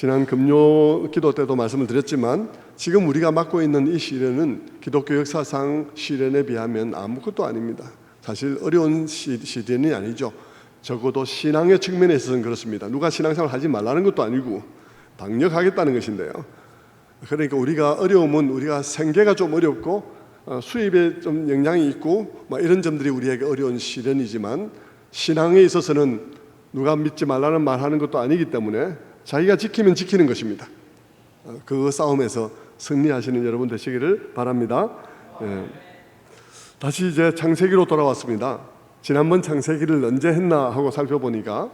지난 금요 기도 때도 말씀을 드렸지만 지금 우리가 맡고 있는 이 시련은 기독교 역사상 시련에 비하면 아무것도 아닙니다. 사실 어려운 시련이 아니죠. 적어도 신앙의 측면에 있어서는 그렇습니다. 누가 신앙생활 하지 말라는 것도 아니고 방역하겠다는 것인데요. 그러니까 우리가 어려움은 우리가 생계가 좀 어렵고 수입에 좀 영향이 있고 이런 점들이 우리에게 어려운 시련이지만 신앙에 있어서는 누가 믿지 말라는 말하는 것도 아니기 때문에 자기가 지키면 지키는 것입니다. 그 싸움에서 승리하시는 여러분 되시기를 바랍니다. 다시 이제 창세기로 돌아왔습니다. 지난번 창세기를 언제 했나 하고 살펴보니까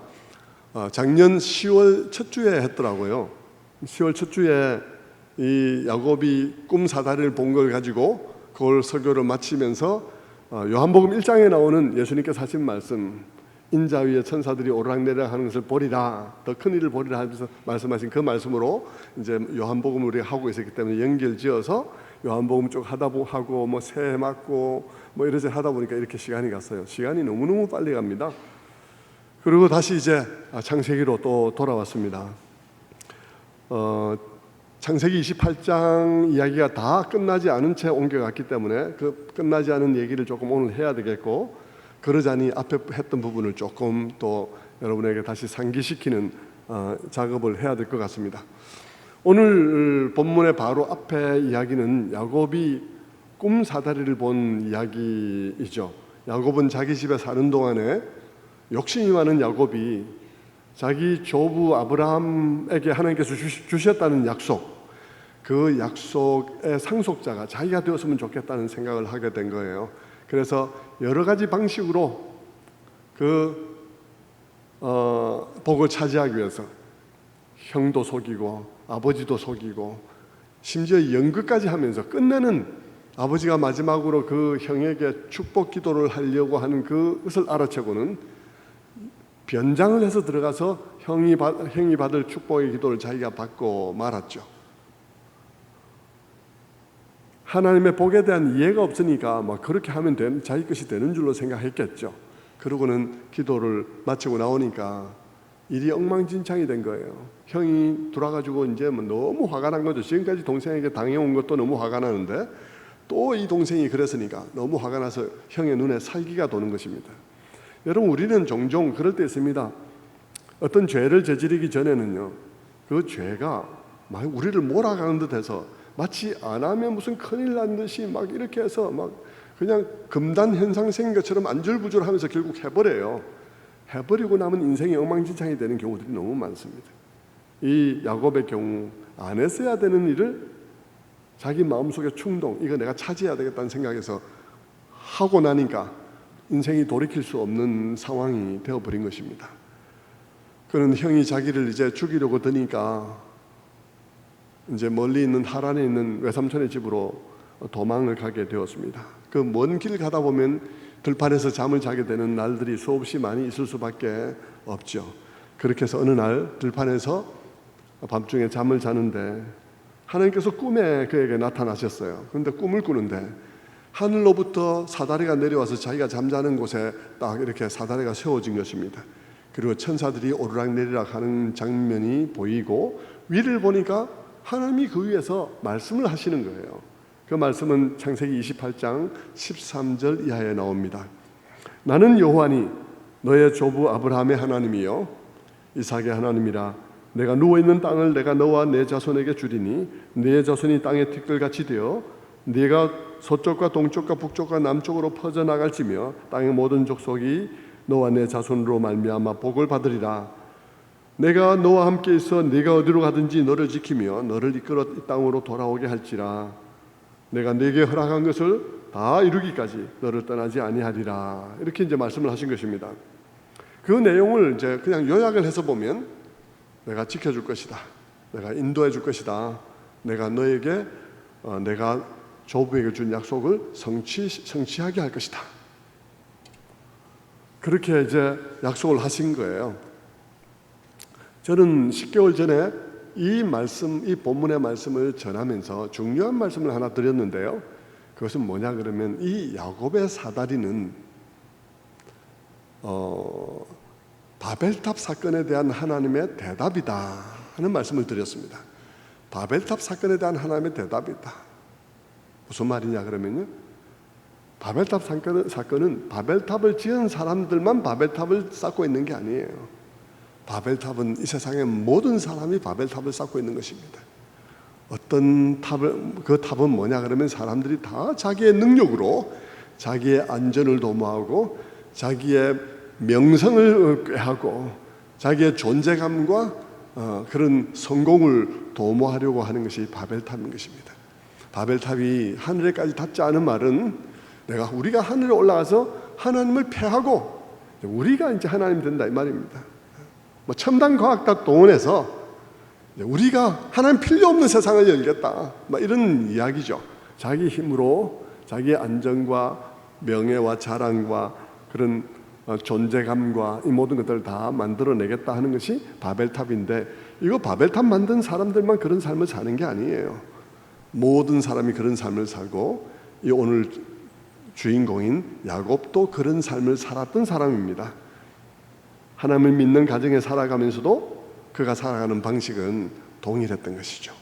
작년 10월 첫 주에 했더라고요. 10월 첫 주에 이 야곱이 꿈 사다리를 본 걸 가지고 그걸 설교를 마치면서 요한복음 1장에 나오는 예수님께서 하신 말씀, 인자 위에 천사들이 오르락내리락 하는 것을 보리라, 더 큰 일을 보리라 하면서 말씀하신 그 말씀으로 이제 요한복음을 우리가 하고 있었기 때문에 연결지어서 요한복음 쪽 하고 새해 맞고 이러지 하다 보니까 이렇게 시간이 갔어요. 시간이 너무너무 빨리 갑니다. 그리고 다시 이제 창세기로 또 돌아왔습니다. 창세기 28장 이야기가 다 끝나지 않은 채 옮겨갔기 때문에 그 끝나지 않은 얘기를 조금 오늘 해야 되겠고, 그러자니 앞에 했던 부분을 조금 또 여러분에게 다시 상기시키는 작업을 해야 될 것 같습니다. 오늘 본문의 바로 앞에 이야기는 야곱이 꿈 사다리를 본 이야기이죠. 야곱은 자기 집에 사는 동안에 욕심이 많은 야곱이 자기 조부 아브라함에게 하나님께서 주셨다는 약속, 그 약속의 상속자가 자기가 되었으면 좋겠다는 생각을 하게 된 거예요. 그래서 여러 가지 방식으로 그 복을 차지하기 위해서 형도 속이고 아버지도 속이고 심지어 연극까지 하면서 끝내는, 아버지가 마지막으로 그 형에게 축복 기도를 하려고 하는 그것을 알아채고는 변장을 해서 들어가서 형이 받을 축복의 기도를 자기가 받고 말았죠. 하나님의 복에 대한 이해가 없으니까 그렇게 하면 자기 것이 되는 줄로 생각했겠죠. 그러고는 기도를 마치고 나오니까 일이 엉망진창이 된 거예요. 형이 돌아가지고 이제 너무 화가 난 거죠. 지금까지 동생에게 당해온 것도 너무 화가 나는데 또 이 동생이 그랬으니까 너무 화가 나서 형의 눈에 살기가 도는 것입니다. 여러분, 우리는 종종 그럴 때 있습니다. 어떤 죄를 저지르기 전에는요, 그 죄가 막 우리를 몰아가는 듯해서 마치 안 하면 무슨 큰일 난 듯이 이렇게 해서 그냥 금단 현상 생긴 것처럼 안절부절하면서 결국 해버려요. 해버리고 나면 인생이 엉망진창이 되는 경우들이 너무 많습니다. 이 야곱의 경우 안 했어야 되는 일을 자기 마음속의 충동, 이거 내가 차지해야 되겠다는 생각에서 하고 나니까 인생이 돌이킬 수 없는 상황이 되어버린 것입니다. 그는 형이 자기를 이제 죽이려고 드니까 이제 멀리 있는 하란에 있는 외삼촌의 집으로 도망을 가게 되었습니다. 그 먼 길 가다 보면 들판에서 잠을 자게 되는 날들이 수없이 많이 있을 수밖에 없죠. 그렇게 해서 어느 날 들판에서 밤중에 잠을 자는데 하나님께서 꿈에 그에게 나타나셨어요. 그런데 꿈을 꾸는데 하늘로부터 사다리가 내려와서 자기가 잠자는 곳에 딱 이렇게 사다리가 세워진 것입니다. 그리고 천사들이 오르락내리락 하는 장면이 보이고 위를 보니까 하나님이 그 위에서 말씀을 하시는 거예요. 그 말씀은 창세기 28장 13절 이하에 나옵니다. 나는 여호와니 너의 조부 아브라함의 하나님이요 이삭의 하나님이라. 내가 누워있는 땅을 내가 너와 내 자손에게 주리니 네 자손이 땅의 티끌같이 되어 네가 서쪽과 동쪽과 북쪽과 남쪽으로 퍼져나갈지며 땅의 모든 족속이 너와 내 자손으로 말미암아 복을 받으리라. 내가 너와 함께 있어 네가 어디로 가든지 너를 지키며 너를 이끌어 이 땅으로 돌아오게 할지라. 내가 네게 허락한 것을 다 이루기까지 너를 떠나지 아니하리라. 이렇게 이제 말씀을 하신 것입니다. 그 내용을 이제 그냥 요약을 해서 보면 내가 지켜줄 것이다, 내가 인도해 줄 것이다, 내가 너에게 내가 조부에게 준 약속을 성취하게 할 것이다, 그렇게 이제 약속을 하신 거예요. 저는 10개월 전에 이 본문의 말씀을 전하면서 중요한 말씀을 하나 드렸는데요. 그것은 뭐냐 그러면 이 야곱의 사다리는 바벨탑 사건에 대한 하나님의 대답이다 하는 말씀을 드렸습니다. 바벨탑 사건에 대한 하나님의 대답이다. 무슨 말이냐 그러면요, 바벨탑 사건은 바벨탑을 지은 사람들만 바벨탑을 쌓고 있는 게 아니에요. 바벨탑은 이 세상의 모든 사람이 바벨탑을 쌓고 있는 것입니다. 어떤 그 탑은 뭐냐 그러면 사람들이 다 자기의 능력으로 자기의 안전을 도모하고 자기의 명성을 꾀하고 자기의 존재감과 그런 성공을 도모하려고 하는 것이 바벨탑인 것입니다. 바벨탑이 하늘에까지 닿지 않은 말은 우리가 하늘에 올라가서 하나님을 패하고 우리가 이제 하나님 된다 이 말입니다. 첨단 과학과 동원해서 우리가 하나님 필요 없는 세상을 열겠다 이런 이야기죠. 자기 힘으로 자기의 안전과 명예와 자랑과 그런 존재감과 이 모든 것들을 다 만들어내겠다 하는 것이 바벨탑인데, 이거 바벨탑 만든 사람들만 그런 삶을 사는 게 아니에요. 모든 사람이 그런 삶을 살고, 이 오늘 주인공인 야곱도 그런 삶을 살았던 사람입니다. 하나님을 믿는 가정에 살아가면서도 그가 살아가는 방식은 동일했던 것이죠.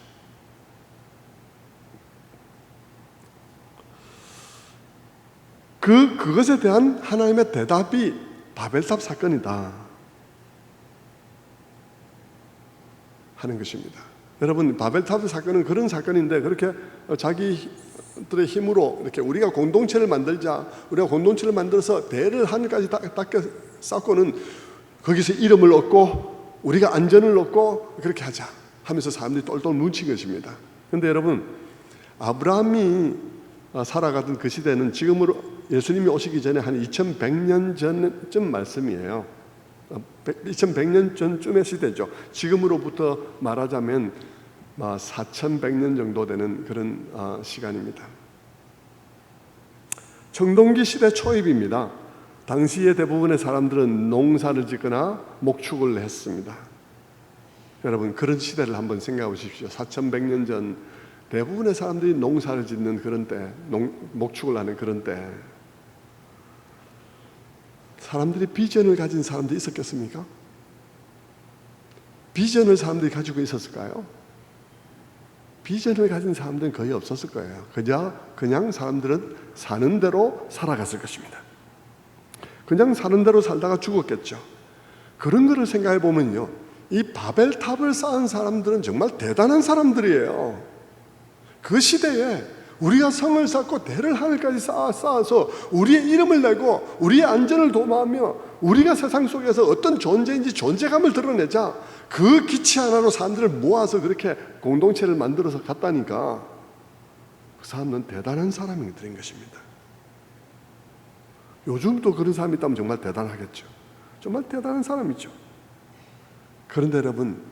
그것에 대한 하나님의 대답이 바벨탑 사건이다 하는 것입니다. 여러분, 바벨탑 사건은 그런 사건인데 그렇게 자기들의 힘으로 이렇게 우리가 공동체를 만들자, 우리가 공동체를 만들어서 대를 하늘까지 닿게 쌓고는 거기서 이름을 얻고 우리가 안전을 얻고 그렇게 하자 하면서 사람들이 똘똘 뭉친 것입니다. 그런데 여러분, 아브라함이 살아가던 그 시대는 지금으로 예수님이 오시기 전에 한 2100년 전쯤 말씀이에요. 2100년 전쯤의 시대죠. 지금으로부터 말하자면 4100년 정도 되는 그런 시간입니다. 청동기 시대 초입입니다. 당시의 대부분의 사람들은 농사를 짓거나 목축을 했습니다. 여러분, 그런 시대를 한번 생각해 보십시오. 4100년 전 대부분의 사람들이 농사를 짓는 그런 때, 목축을 하는 그런 때, 사람들이 비전을 가진 사람들이 있었겠습니까? 비전을 사람들이 가지고 있었을까요? 비전을 가진 사람들은 거의 없었을 거예요. 그냥 사람들은 사는 대로 살아갔을 것입니다. 그냥 사는 대로 살다가 죽었겠죠. 그런 거를 생각해 보면요, 이 바벨탑을 쌓은 사람들은 정말 대단한 사람들이에요. 그 시대에 우리가 성을 쌓고 대를 하늘까지 쌓아서 우리의 이름을 내고 우리의 안전을 도모하며 우리가 세상 속에서 어떤 존재인지 존재감을 드러내자, 그 기치 하나로 사람들을 모아서 그렇게 공동체를 만들어서 갔다니까 그 사람은 대단한 사람인 것입니다. 요즘도 그런 사람이 있다면 정말 대단하겠죠. 정말 대단한 사람이죠. 그런데 여러분,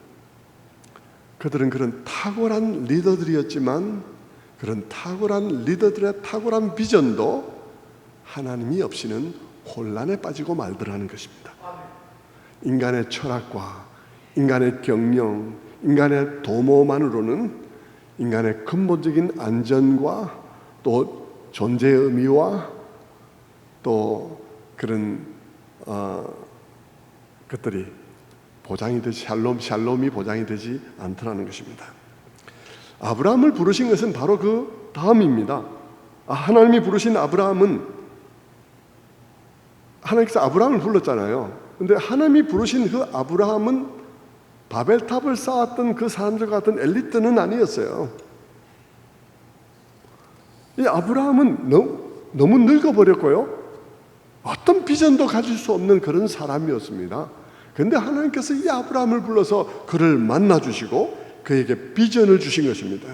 그들은 그런 탁월한 리더들이었지만 그런 탁월한 리더들의 탁월한 비전도 하나님이 없이는 혼란에 빠지고 말더라는 것입니다. 인간의 철학과 인간의 경영, 인간의 도모만으로는 인간의 근본적인 안전과 또 존재의 의미와 또 그런 것들이 보장이 되지, 샬롬이 보장이 되지 않더라는 것입니다. 아브라함을 부르신 것은 바로 그 다음입니다. 하나님이 부르신 아브라함은, 하나님께서 아브라함을 불렀잖아요. 근데 하나님이 부르신 그 아브라함은 바벨탑을 쌓았던 그 사람들 같은 엘리트는 아니었어요. 이 아브라함은 너무 늙어버렸고요, 어떤 비전도 가질 수 없는 그런 사람이었습니다. 그런데 하나님께서 이 아브라함을 불러서 그를 만나주시고 그에게 비전을 주신 것입니다.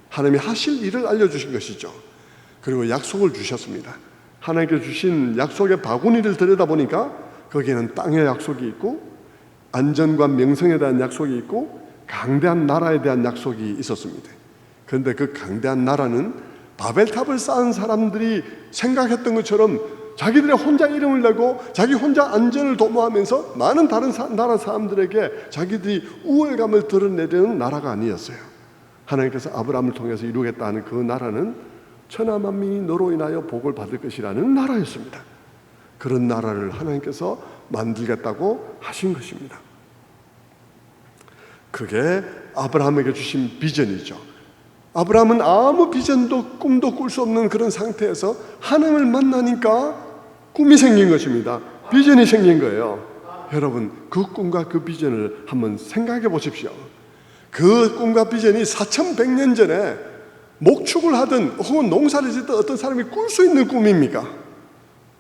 하나님이 하실 일을 알려주신 것이죠. 그리고 약속을 주셨습니다. 하나님께 주신 약속의 바구니를 들여다보니까 거기에는 땅의 약속이 있고 안전과 명성에 대한 약속이 있고 강대한 나라에 대한 약속이 있었습니다. 그런데 그 강대한 나라는 바벨탑을 쌓은 사람들이 생각했던 것처럼 자기들의 혼자 이름을 내고 자기 혼자 안전을 도모하면서 많은 다른 나라 사람들에게 자기들이 우월감을 드러내려는 나라가 아니었어요. 하나님께서 아브라함을 통해서 이루겠다는 그 나라는 천하 만민이 너로 인하여 복을 받을 것이라는 나라였습니다. 그런 나라를 하나님께서 만들겠다고 하신 것입니다. 그게 아브라함에게 주신 비전이죠. 아브라함은 아무 비전도 꿈도 꿀 수 없는 그런 상태에서 하나님을 만나니까 꿈이 생긴 것입니다. 비전이 생긴 거예요. 여러분, 그 꿈과 그 비전을 한번 생각해 보십시오. 그 꿈과 비전이 4100년 전에 목축을 하든 혹은 농사를 짓든 어떤 사람이 꿀 수 있는 꿈입니까?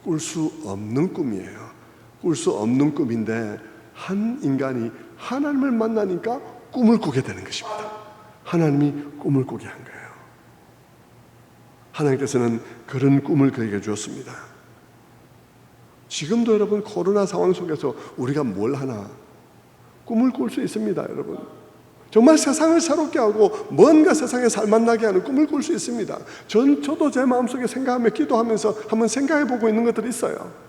꿀 수 없는 꿈이에요. 꿀 수 없는 꿈인데 한 인간이 하나님을 만나니까 꿈을 꾸게 되는 것입니다. 하나님이 꿈을 꾸게 한 거예요. 하나님께서는 그런 꿈을 그에게 주었습니다. 지금도 여러분 코로나 상황 속에서 우리가 뭘 하나 꿈을 꿀 수 있습니다. 여러분 정말 세상을 새롭게 하고 뭔가 세상에 살맛나게 하는 꿈을 꿀 수 있습니다. 저도 제 마음속에 생각하며 기도하면서 한번 생각해보고 있는 것들이 있어요.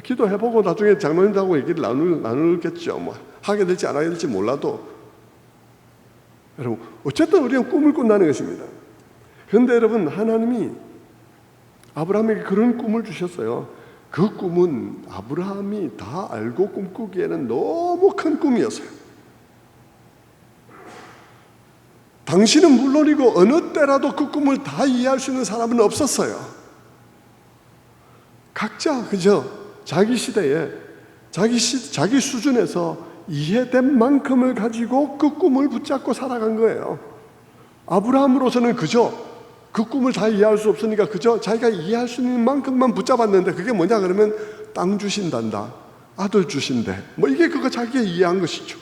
기도해보고 나중에 장로님들하고 얘기를 나누겠죠. 뭐 하게 될지 안 하게 될지 몰라도 여러분 어쨌든 우리는 꿈을 꾼다는 것입니다. 그런데 여러분 하나님이 아브라함에게 그런 꿈을 주셨어요. 그 꿈은 아브라함이 다 알고 꿈꾸기에는 너무 큰 꿈이었어요. 당신은 물론이고 어느 때라도 그 꿈을 다 이해할 수 있는 사람은 없었어요. 각자 그저 자기 시대에 자기 수준에서 이해된 만큼을 가지고 그 꿈을 붙잡고 살아간 거예요. 아브라함으로서는 그저 그 꿈을 다 이해할 수 없으니까 그저 자기가 이해할 수 있는 만큼만 붙잡았는데 그게 뭐냐 그러면 땅 주신단다, 아들 주신대, 뭐 이게 그거 자기가 이해한 것이죠.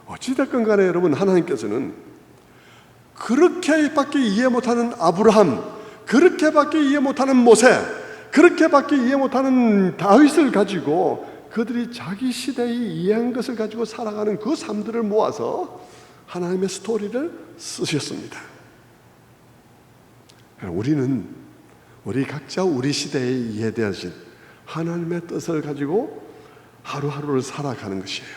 어찌됐건 간에 여러분 하나님께서는 그렇게밖에 이해 못하는 아브라함, 그렇게밖에 이해 못하는 모세, 그렇게밖에 이해 못하는 다윗을 가지고 그들이 자기 시대에 이해한 것을 가지고 살아가는 그 삶들을 모아서 하나님의 스토리를 쓰셨습니다. 우리 각자 우리 시대에 이해되어진 하나님의 뜻을 가지고 하루하루를 살아가는 것이에요.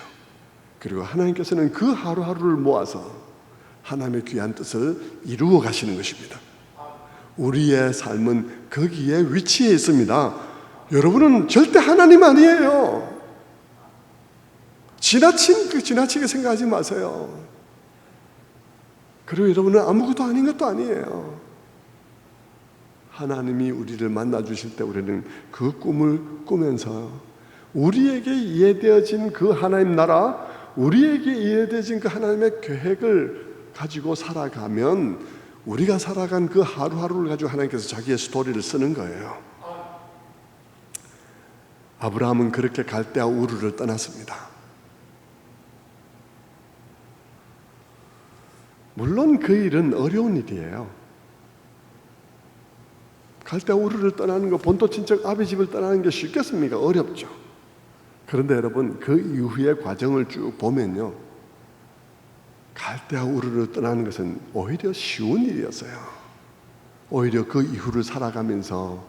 그리고 하나님께서는 그 하루하루를 모아서 하나님의 귀한 뜻을 이루어 가시는 것입니다. 우리의 삶은 거기에 위치해 있습니다. 여러분은 절대 하나님 아니에요. 지나치게 생각하지 마세요. 그리고 여러분은 아무것도 아닌 것도 아니에요. 하나님이 우리를 만나 주실 때 우리는 그 꿈을 꾸면서 우리에게 이해되어진 그 하나님 나라, 우리에게 이해되어진 그 하나님의 계획을 가지고 살아가면 우리가 살아간 그 하루하루를 가지고 하나님께서 자기의 스토리를 쓰는 거예요. 아브라함은 그렇게 갈대아 우르를 떠났습니다. 물론 그 일은 어려운 일이에요. 갈대아 우르를 떠나는 거, 본토 친척 아비 집을 떠나는 게 쉽겠습니까? 어렵죠. 그런데 여러분 그 이후의 과정을 쭉 보면요, 갈대아 우르를 떠나는 것은 오히려 쉬운 일이었어요. 오히려 그 이후를 살아가면서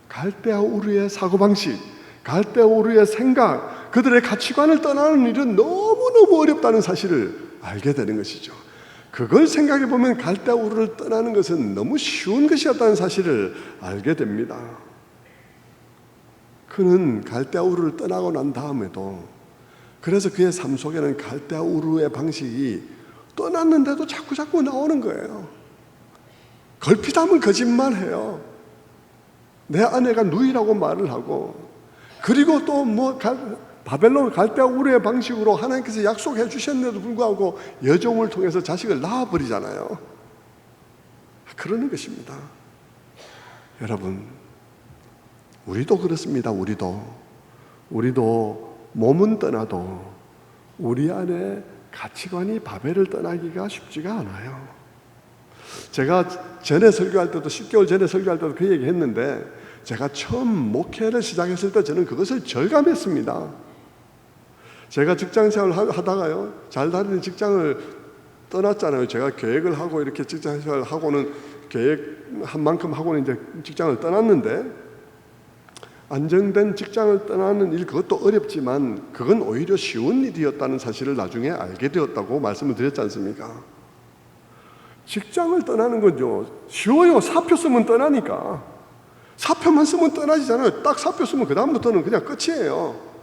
갈대아 우르의 사고방식, 갈대아 우르의 생각, 그들의 가치관을 떠나는 일은 너무너무 어렵다는 사실을 알게 되는 것이죠. 그걸 생각해 보면 갈대아 우르를 떠나는 것은 너무 쉬운 것이었다는 사실을 알게 됩니다. 그는 갈대아 우르를 떠나고 난 다음에도 그래서 그의 삶 속에는 갈대아 우르의 방식이 떠났는데도 자꾸 나오는 거예요. 걸핏하면 거짓말해요. 내 아내가 누이라고 말을 하고, 그리고 또 바벨론 갈대아 우르의 방식으로 하나님께서 약속해 주셨는데도 불구하고 여종을 통해서 자식을 낳아버리잖아요. 그러는 것입니다. 여러분, 우리도 그렇습니다. 우리도 몸은 떠나도 우리 안에 가치관이 바벨을 떠나기가 쉽지가 않아요. 제가 전에 설교할 때도 10개월 전에 설교할 때도 그 얘기 했는데, 제가 처음 목회를 시작했을 때 저는 그것을 절감했습니다. 제가 직장생활을 하다가요, 잘 다니는 직장을 떠났잖아요. 제가 계획을 하고 이렇게 직장생활을 하고는 계획한 만큼 하고는 이제 직장을 떠났는데, 안정된 직장을 떠나는 일, 그것도 어렵지만 그건 오히려 쉬운 일이었다는 사실을 나중에 알게 되었다고 말씀을 드렸지 않습니까? 직장을 떠나는 건요 쉬워요. 사표 쓰면 떠나니까. 사표만 쓰면 떠나지잖아요. 딱 사표 쓰면 그 다음부터는 그냥 끝이에요.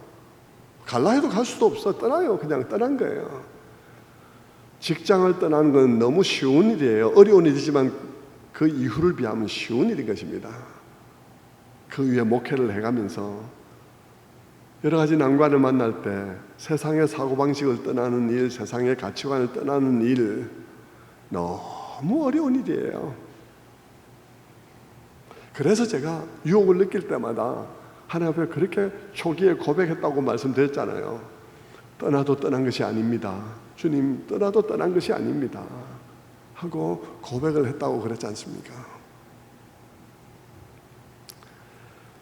갈라 해도 갈 수도 없어. 떠나요. 그냥 떠난 거예요. 직장을 떠나는 건 너무 쉬운 일이에요. 어려운 일이지만 그 이후를 비하면 쉬운 일인 것입니다. 그 위에 목회를 해가면서 여러 가지 난관을 만날 때 세상의 사고방식을 떠나는 일, 세상의 가치관을 떠나는 일, 너무 어려운 일이에요. 그래서 제가 유혹을 느낄 때마다 하나님 앞에 그렇게 초기에 고백했다고 말씀드렸잖아요. 떠나도 떠난 것이 아닙니다. 주님, 떠나도 떠난 것이 아닙니다 하고 고백을 했다고 그랬지 않습니까?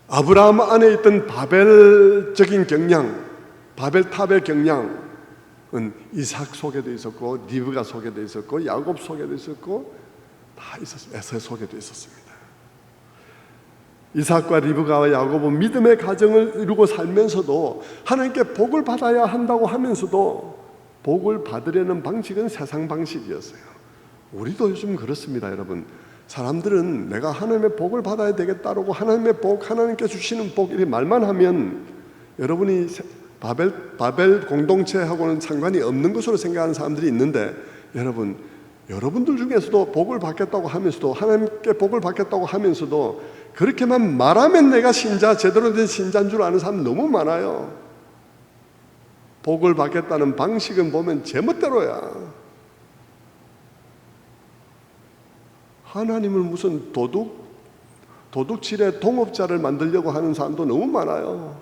아브라함 안에 있던 바벨적인 경향, 바벨탑의 경향은 이삭 속에도 있었고, 리브가 속에도 있었고, 야곱 속에도 있었고, 다 있었어요. 에서 속에도 있었습니다. 이삭과 리브가와 야곱은 믿음의 가정을 이루고 살면서도 하나님께 복을 받아야 한다고 하면서도 복을 받으려는 방식은 세상 방식이었어요. 우리도 요즘 그렇습니다, 여러분. 사람들은 내가 하나님의 복을 받아야 되겠다라고 하나님의 복, 하나님께 주시는 복 이렇게 말만 하면 여러분이 바벨 공동체하고는 상관이 없는 것으로 생각하는 사람들이 있는데, 여러분들 중에서도 복을 받겠다고 하면서도, 하나님께 복을 받겠다고 하면서도 그렇게만 말하면 내가 제대로 된 신자인 줄 아는 사람 너무 많아요. 복을 받겠다는 방식은 보면 제멋대로야. 하나님을 무슨 도둑질의 동업자를 만들려고 하는 사람도 너무 많아요.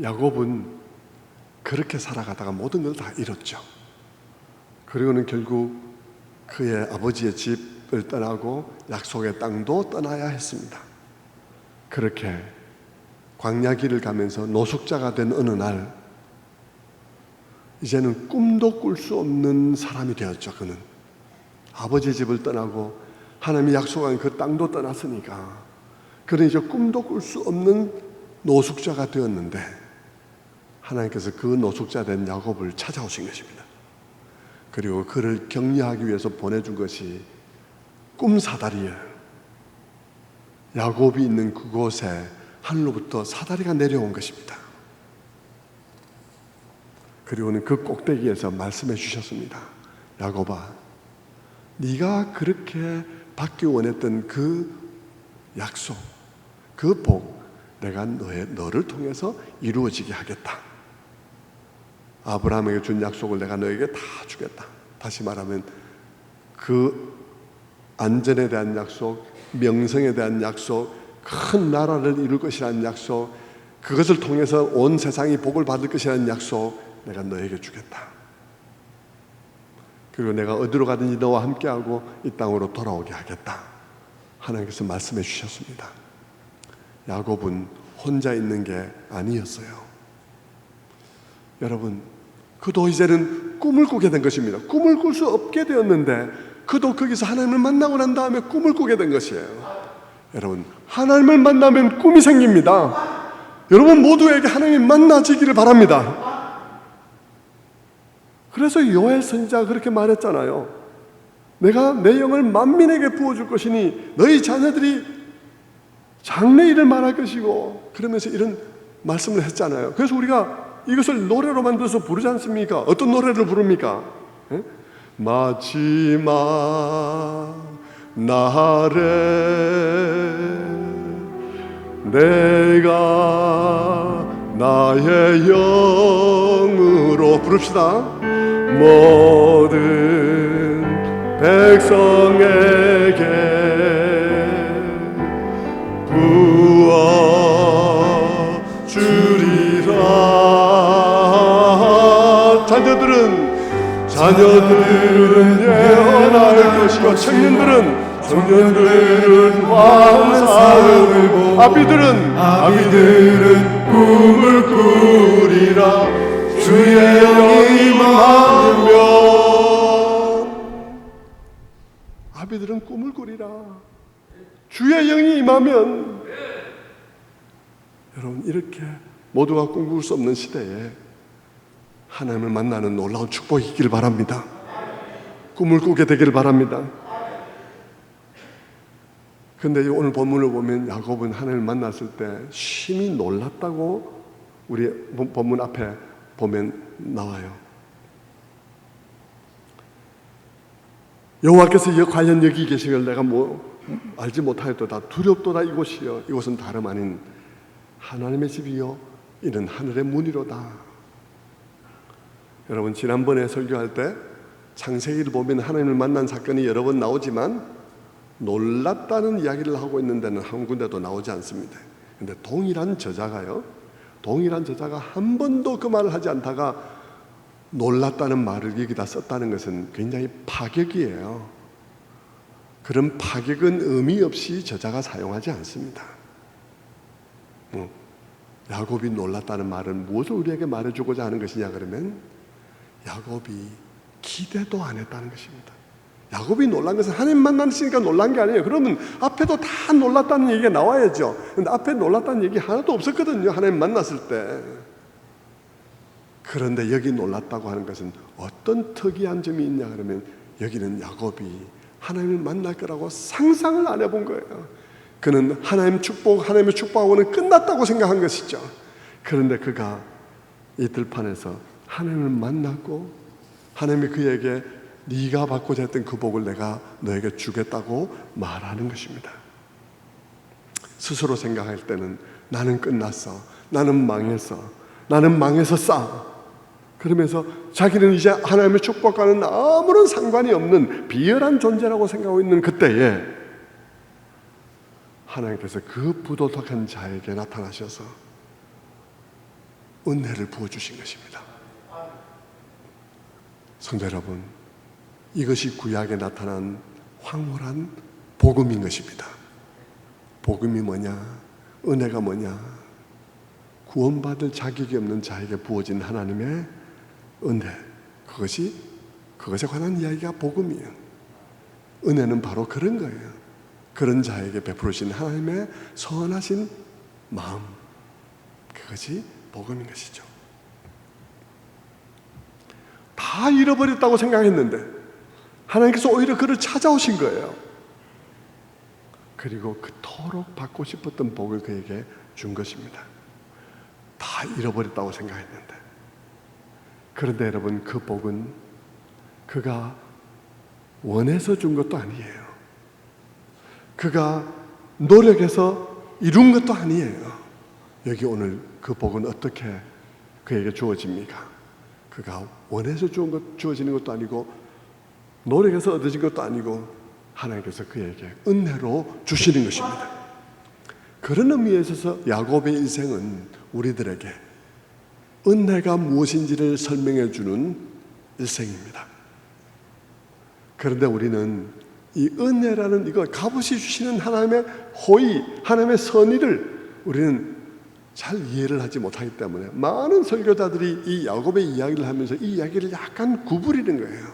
야곱은 그렇게 살아가다가 모든 걸 다 잃었죠. 그리고는 결국 그의 아버지의 집을 떠나고 약속의 땅도 떠나야 했습니다. 그렇게 광야 길을 가면서 노숙자가 된 어느 날, 이제는 꿈도 꿀 수 없는 사람이 되었죠. 그는 아버지의 집을 떠나고 하나님이 약속한 그 땅도 떠났으니까 그는 이제 꿈도 꿀 수 없는 노숙자가 되었는데, 하나님께서 그 노숙자 된 야곱을 찾아오신 것입니다. 그리고 그를 격려하기 위해서 보내준 것이 꿈사다리예요. 야곱이 있는 그곳에 하늘로부터 사다리가 내려온 것입니다. 그리고는 그 꼭대기에서 말씀해 주셨습니다. 야곱아, 네가 그렇게 받기 원했던 그 약속, 그 복, 내가 너를 통해서 이루어지게 하겠다. 아브라함에게 준 약속을 내가 너에게 다 주겠다. 다시 말하면 그 안전에 대한 약속, 명성에 대한 약속, 큰 나라를 이룰 것이라는 약속, 그것을 통해서 온 세상이 복을 받을 것이라는 약속, 내가 너에게 주겠다. 그리고 내가 어디로 가든지 너와 함께하고 이 땅으로 돌아오게 하겠다. 하나님께서 말씀해 주셨습니다. 야곱은 혼자 있는 게 아니었어요. 여러분, 그도 이제는 꿈을 꾸게 된 것입니다. 꿈을 꿀 수 없게 되었는데 그도 거기서 하나님을 만나고 난 다음에 꿈을 꾸게 된 것이에요. 여러분, 하나님을 만나면 꿈이 생깁니다. 여러분 모두에게 하나님이 만나지기를 바랍니다. 그래서 요엘 선지자가 그렇게 말했잖아요. 내가 내 영을 만민에게 부어줄 것이니 너희 자녀들이 장래일을 말할 것이고, 그러면서 이런 말씀을 했잖아요. 그래서 우리가 이것을 노래로 만들어서 부르지 않습니까? 어떤 노래를 부릅니까? 마지막 날에 내가 나의 영으로 부릅시다. 모든 백성에게 부어주리라. 자녀들은 예언할 것이고, 청년들은 환상을 보고, 아비들은 꿈을 꾸리라. 주의 영이 임하면 아비들은 꿈을 꾸리라. 주의 영이 임하면. 여러분, 이렇게 모두가 꿈꿀 수 없는 시대에 하나님을 만나는 놀라운 축복이 있기를 바랍니다. 꿈을 꾸게 되기를 바랍니다. 근데 오늘 본문을 보면 야곱은 하나님을 만났을 때 심히 놀랐다고 우리 본문 앞에 보면 나와요. 여호와께서 과연 여기 계시길 내가 알지 못하였도다. 두렵도다 이곳이여. 이곳은 다름 아닌 하나님의 집이요 이는 하늘의 문이로다. 여러분, 지난번에 설교할 때 창세기를 보면 하나님을 만난 사건이 여러 번 나오지만 놀랐다는 이야기를 하고 있는 데는 한 군데도 나오지 않습니다. 그런데 동일한 저자가 한 번도 그 말을 하지 않다가 놀랐다는 말을 여기다 썼다는 것은 굉장히 파격이에요. 그런 파격은 의미 없이 저자가 사용하지 않습니다. 야곱이 놀랐다는 말은 무엇을 우리에게 말해주고자 하는 것이냐 그러면 야곱이 기대도 안 했다는 것입니다. 야곱이 놀란 것은 하나님 만났으니까 놀란 게 아니에요. 그러면 앞에도 다 놀랐다는 얘기가 나와야죠. 근데 앞에 놀랐다는 얘기 하나도 없었거든요. 하나님 만났을 때. 그런데 여기 놀랐다고 하는 것은 어떤 특이한 점이 있냐 그러면 여기는 야곱이 하나님을 만날 거라고 상상을 안 해본 거예요. 그는 하나님의 축복하고는 끝났다고 생각한 것이죠. 그런데 그가 이 들판에서 하나님을 만났고 하나님이 그에게 네가 받고자 했던 그 복을 내가 너에게 주겠다고 말하는 것입니다. 스스로 생각할 때는 나는 끝났어, 나는 망해서 싸. 그러면서 자기는 이제 하나님의 축복과는 아무런 상관이 없는 비열한 존재라고 생각하고 있는 그때에 하나님께서 그 부도덕한 자에게 나타나셔서 은혜를 부어주신 것입니다. 성도 여러분, 이것이 구약에 나타난 황홀한 복음인 것입니다. 복음이 뭐냐? 은혜가 뭐냐? 구원받을 자격이 없는 자에게 부어진 하나님의 은혜, 그것에 관한 이야기가 복음이에요. 은혜는 바로 그런 거예요. 그런 자에게 베풀으신 하나님의 선하신 마음, 그것이 복음인 것이죠. 다 잃어버렸다고 생각했는데 하나님께서 오히려 그를 찾아오신 거예요. 그리고 그토록 받고 싶었던 복을 그에게 준 것입니다. 다 잃어버렸다고 생각했는데, 그런데 여러분, 그 복은 그가 원해서 준 것도 아니에요. 그가 노력해서 이룬 것도 아니에요. 여기 오늘 그 복은 어떻게 그에게 주어집니까? 그가 원해서 주어지는 것도 아니고 노력해서 얻어진 것도 아니고 하나님께서 그에게 은혜로 주시는 것입니다. 그런 의미에 있어서 야곱의 인생은 우리들에게 은혜가 무엇인지를 설명해 주는 일생입니다. 그런데 우리는 이 은혜라는 이거 값없이 주시는 하나님의 호의, 하나님의 선의를 우리는 잘 이해를 하지 못하기 때문에 많은 설교자들이 이 야곱의 이야기를 하면서 이 이야기를 약간 구부리는 거예요.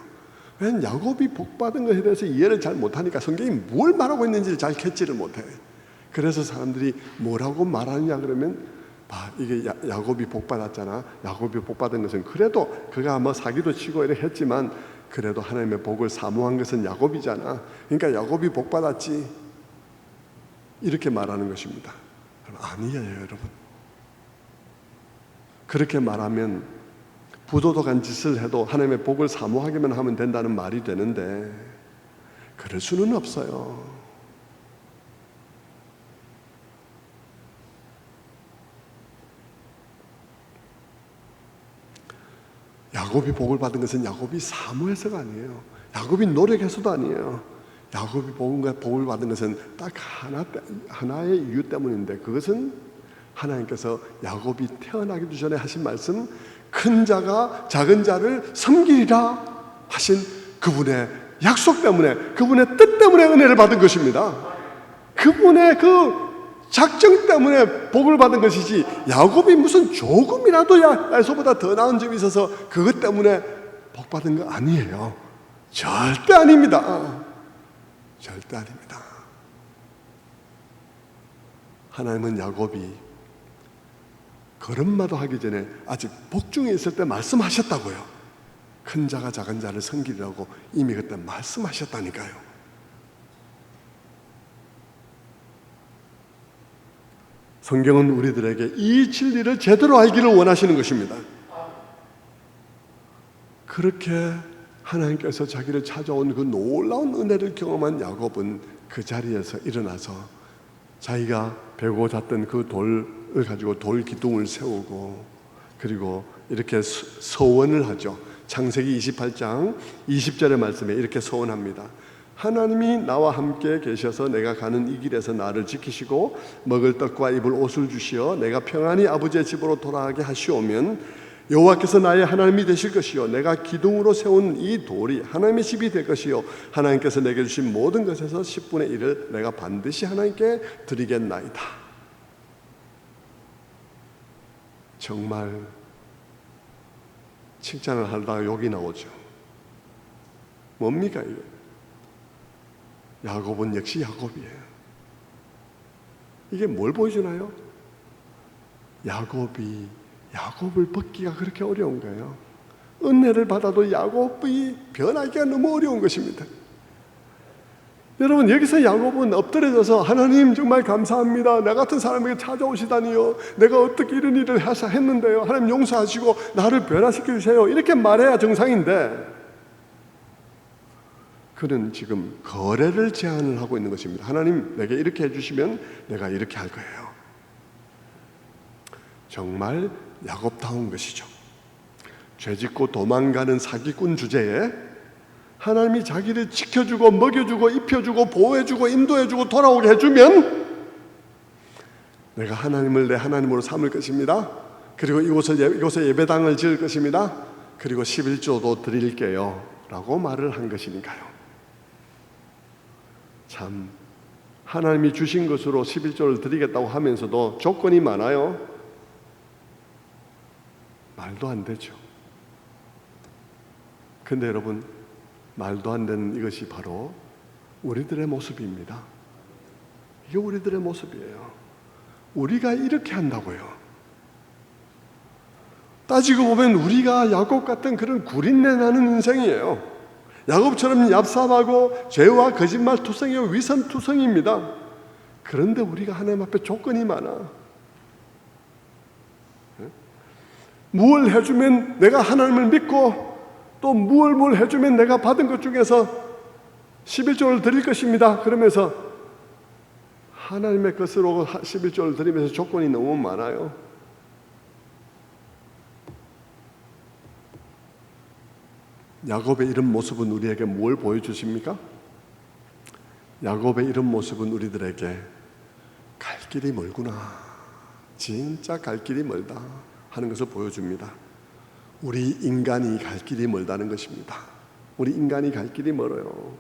왜냐하면 야곱이 복받은 것에 대해서 이해를 잘 못하니까 성경이 뭘 말하고 있는지를 잘 캐치를 못해요. 그래서 사람들이 뭐라고 말하느냐 그러면 이게 야곱이 복받았잖아. 야곱이 복받은 것은 그래도 그가 뭐 사기도 치고 이렇게 했지만 그래도 하나님의 복을 사모한 것은 야곱이잖아. 그러니까 야곱이 복받았지. 이렇게 말하는 것입니다. 아니에요, 여러분. 그렇게 말하면 부도덕한 짓을 해도 하나님의 복을 사모하기만 하면 된다는 말이 되는데 그럴 수는 없어요. 야곱이 복을 받은 것은 야곱이 사모해서가 아니에요. 야곱이 노력해서도 아니에요. 야곱이 복을 받은 것은 딱 하나의 이유 때문인데, 그것은 하나님께서 야곱이 태어나기도 전에 하신 말씀, 큰 자가 작은 자를 섬기리라 하신 그분의 약속 때문에, 그분의 뜻 때문에 은혜를 받은 것입니다. 그분의 그 작정 때문에 복을 받은 것이지, 야곱이 무슨 조금이라도 에서보다 더 나은 점이 있어서 그것 때문에 복 받은 거 아니에요. 절대 아닙니다. 절대 아닙니다. 하나님은 야곱이 걸음마도 하기 전에 아직 복중에 있을 때 말씀하셨다고요. 큰 자가 작은 자를 섬기리라고 이미 그때 말씀하셨다니까요. 성경은 우리들에게 이 진리를 제대로 알기를 원하시는 것입니다. 그렇게 하나님께서 자기를 찾아온 그 놀라운 은혜를 경험한 야곱은 그 자리에서 일어나서 자기가 베고 잤던 그 돌을 가지고 돌 기둥을 세우고 그리고 이렇게 서원을 하죠. 창세기 28장 20절의 말씀에 이렇게 서원합니다. 하나님이 나와 함께 계셔서 내가 가는 이 길에서 나를 지키시고 먹을 떡과 입을 옷을 주시어 내가 평안히 아버지의 집으로 돌아가게 하시오면 여호와께서 나의 하나님이 되실 것이요 내가 기둥으로 세운 이 돌이 하나님의 집이 될 것이요 하나님께서 내게 주신 모든 것에서 10분의 1을 내가 반드시 하나님께 드리겠나이다. 정말 칭찬을 하다가 욕이 나오죠. 뭡니까 이게? 야곱은 역시 야곱이에요. 이게 뭘 보여주나요? 야곱을 벗기가 그렇게 어려운 거예요. 은혜를 받아도 야곱이 변하기가 너무 어려운 것입니다. 여러분, 여기서 야곱은 엎드려져서 하나님 정말 감사합니다. 나 같은 사람에게 찾아오시다니요. 내가 어떻게 이런 일을 했는데요. 하나님 용서하시고 나를 변화시켜 주세요. 이렇게 말해야 정상인데 그는 지금 거래를 제안을 하고 있는 것입니다. 하나님 내게 이렇게 해주시면 내가 이렇게 할 거예요. 정말 야곱다운 것이죠. 죄짓고 도망가는 사기꾼 주제에 하나님이 자기를 지켜주고 먹여주고 입혀주고 보호해주고 인도해주고 돌아오게 해주면 내가 하나님을 내 하나님으로 삼을 것입니다. 그리고 이곳에 예배당을 지을 것입니다. 그리고 11조도 드릴게요 라고 말을 한 것이니까요. 참 하나님이 주신 것으로 11조를 드리겠다고 하면서도 조건이 많아요. 말도 안 되죠. 근데 여러분, 말도 안 되는 이것이 바로 우리들의 모습입니다. 이게 우리들의 모습이에요. 우리가 이렇게 한다고요. 따지고 보면 우리가 야곱 같은 그런 구린내 나는 인생이에요. 야곱처럼 얍삽하고 죄와 거짓말 투성이요 위선 투성입니다. 그런데 우리가 하나님 앞에 조건이 많아. 무엇을 해주면 내가 하나님을 믿고 또 무엇을 해주면 내가 받은 것 중에서 11조를 드릴 것입니다. 그러면서 하나님의 것으로 11조를 드리면서 조건이 너무 많아요. 야곱의 이런 모습은 우리에게 뭘 보여주십니까? 야곱의 이런 모습은 우리들에게 갈 길이 멀구나, 진짜 갈 길이 멀다 하는 것을 보여줍니다. 우리 인간이 갈 길이 멀다는 것입니다. 우리 인간이 갈 길이 멀어요.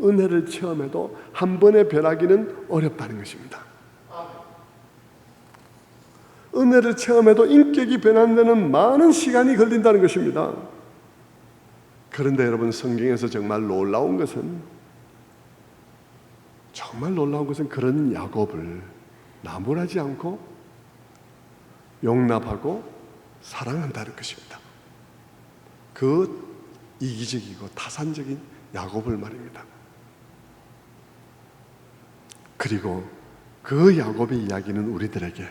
은혜를 체험해도 한 번에 변하기는 어렵다는 것입니다. 은혜를 체험해도 인격이 변하는 데는 많은 시간이 걸린다는 것입니다. 그런데 여러분, 성경에서 정말 놀라운 것은 그런 야곱을 나무라지 않고 용납하고 사랑한다는 것입니다. 그 이기적이고 타산적인 야곱을 말입니다. 그리고 그 야곱의 이야기는 우리들에게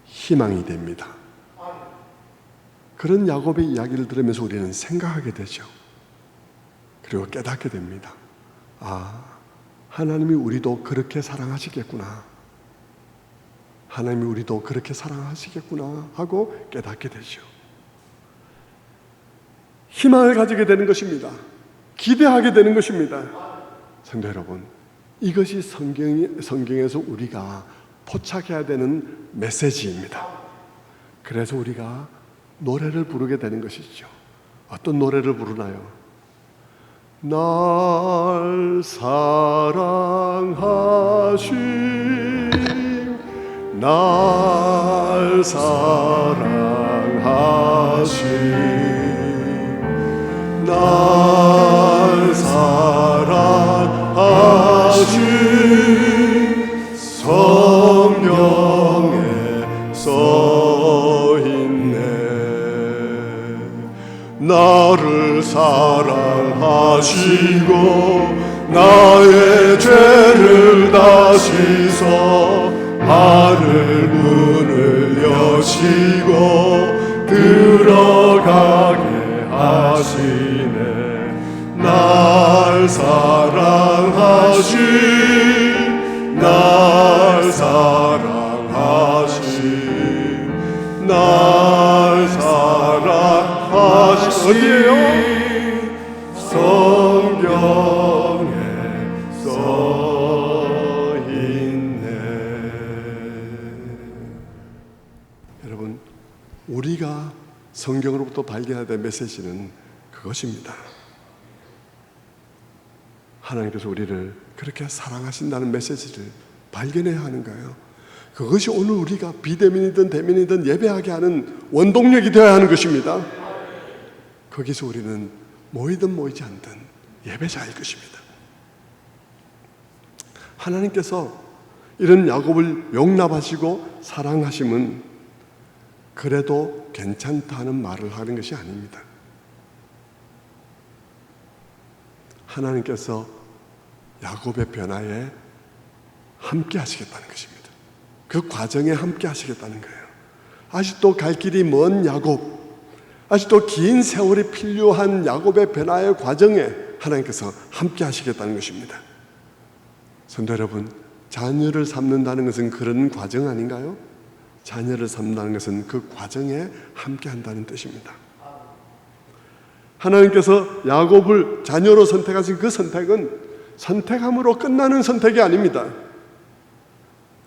희망이 됩니다. 그런 야곱의 이야기를 들으면서 우리는 생각하게 되죠. 그리고 깨닫게 됩니다. 아, 하나님이 우리도 그렇게 사랑하시겠구나. 하나님이 우리도 그렇게 사랑하시겠구나 하고 깨닫게 되죠. 희망을 가지게 되는 것입니다. 기대하게 되는 것입니다. 성도 여러분, 이것이 성경에서 우리가 포착해야 되는 메시지입니다. 그래서 우리가 노래를 부르게 되는 것이죠. 어떤 노래를 부르나요? 날 사랑하신, 날 사랑하신, 날 사랑하신 성령의 성 하시소. 하늘 문을 여시고 들어가게 하시네. 날 사랑하신, 날 사랑하신, 날 사랑하신, 어디에요? 성경에 써 있네. 여러분, 우리가 성경으로부터 발견해야 될 메시지는 그것입니다. 하나님께서 우리를 그렇게 사랑하신다는 메시지를 발견해야 하는 거예요. 그것이 오늘 우리가 비대면이든 대면이든 예배하게 하는 원동력이 되어야 하는 것입니다. 거기서 우리는 모이든 모이지 않든 예배자일 것입니다. 하나님께서 이런 야곱을 용납하시고 사랑하심은 그래도 괜찮다는 말을 하는 것이 아닙니다. 하나님께서 야곱의 변화에 함께 하시겠다는 것입니다. 그 과정에 함께 하시겠다는 거예요. 아직도 갈 길이 먼 야곱, 아직도 긴 세월이 필요한 야곱의 변화의 과정에 하나님께서 함께 하시겠다는 것입니다. 성도 여러분, 자녀를 삼는다는 것은 그런 과정 아닌가요? 자녀를 삼는다는 것은 그 과정에 함께 한다는 뜻입니다. 하나님께서 야곱을 자녀로 선택하신 그 선택은 선택함으로 끝나는 선택이 아닙니다.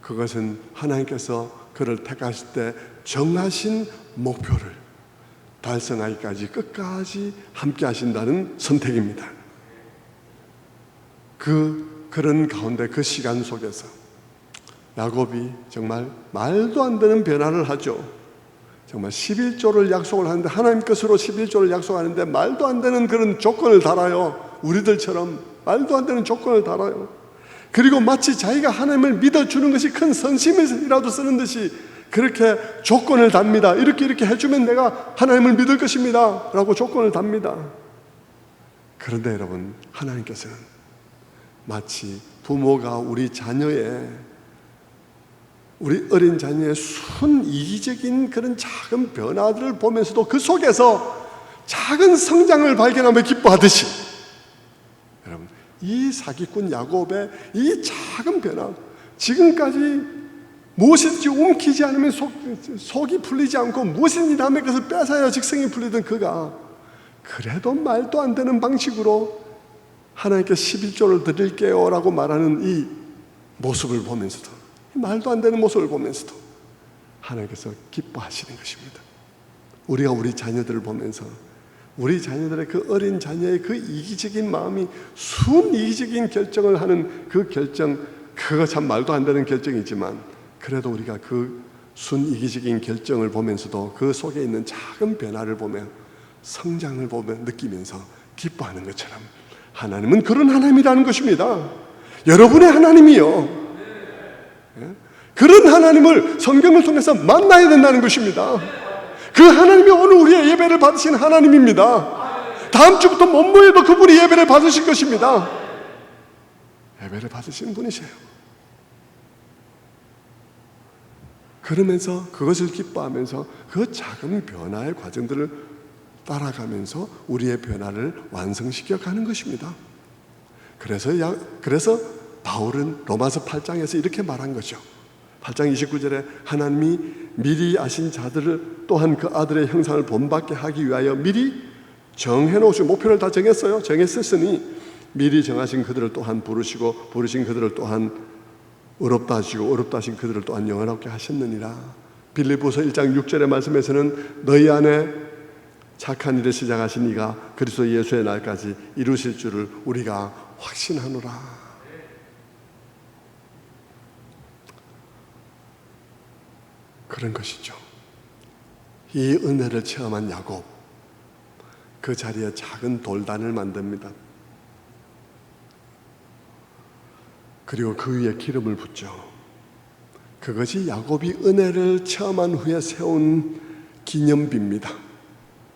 그것은 하나님께서 그를 택하실 때 정하신 목표를 달성하기까지 끝까지 함께 하신다는 선택입니다. 그런 가운데 그 시간 속에서 야곱이 정말 말도 안 되는 변화를 하죠. 정말 11조를 약속을 하는데, 하나님 것으로 11조를 약속하는데 말도 안 되는 그런 조건을 달아요. 우리들처럼 말도 안 되는 조건을 달아요. 그리고 마치 자기가 하나님을 믿어주는 것이 큰 선심이라도 쓰는 듯이 그렇게 조건을 답니다. 이렇게 해주면 내가 하나님을 믿을 것입니다 라고 조건을 답니다. 그런데 여러분, 하나님께서는 마치 부모가 우리 어린 자녀의 순이기적인 그런 작은 변화들을 보면서도 그 속에서 작은 성장을 발견하며 기뻐하듯이, 여러분, 이 사기꾼 야곱의 이 작은 변화, 지금까지 무엇이든지 움키지 않으면 속이 풀리지 않고 무엇이든지 남의 것을 뺏어야 직성이 풀리던 그가 그래도 말도 안 되는 방식으로 하나님께 11조를 드릴게요 라고 말하는 이 모습을 보면서도, 말도 안 되는 모습을 보면서도 하나님께서 기뻐하시는 것입니다. 우리가 우리 자녀들을 보면서 우리 자녀들의 그 어린 자녀의 그 이기적인 마음이 순이기적인 결정을 하는 그 결정, 그거 참 말도 안 되는 결정이지만 그래도 우리가 그 순이기적인 결정을 보면서도 그 속에 있는 작은 변화를 보며 성장을 보며 느끼면서 기뻐하는 것처럼 하나님은 그런 하나님이라는 것입니다. 여러분의 하나님이요, 그런 하나님을 성경을 통해서 만나야 된다는 것입니다. 그 하나님이 오늘 우리의 예배를 받으신 하나님입니다. 다음 주부터 못 모여도 그분이 예배를 받으실 것입니다. 예배를 받으신 분이세요. 그러면서 그것을 기뻐하면서 그 작은 변화의 과정들을 따라가면서 우리의 변화를 완성시켜 가는 것입니다. 그래서 바울은 로마서 8장에서 이렇게 말한 거죠. 8장 29절에 하나님이 미리 아신 자들을 또한 그 아들의 형상을 본받게 하기 위하여 미리 정해놓으신 목표를 다 정했어요. 정했으니 미리 정하신 그들을 또한 부르시고 부르신 그들을 또한 의롭다 하시고 의롭다 하신 그들을 또한 영원하게 하셨느니라. 빌립보서 1장 6절의 말씀에서는 너희 안에 착한 일을 시작하신 이가 그리스도 예수의 날까지 이루실 줄을 우리가 확신하노라. 그런 것이죠. 이 은혜를 체험한 야곱, 그 자리에 작은 돌단을 만듭니다. 그리고 그 위에 기름을 붓죠. 그것이 야곱이 은혜를 체험한 후에 세운 기념비입니다.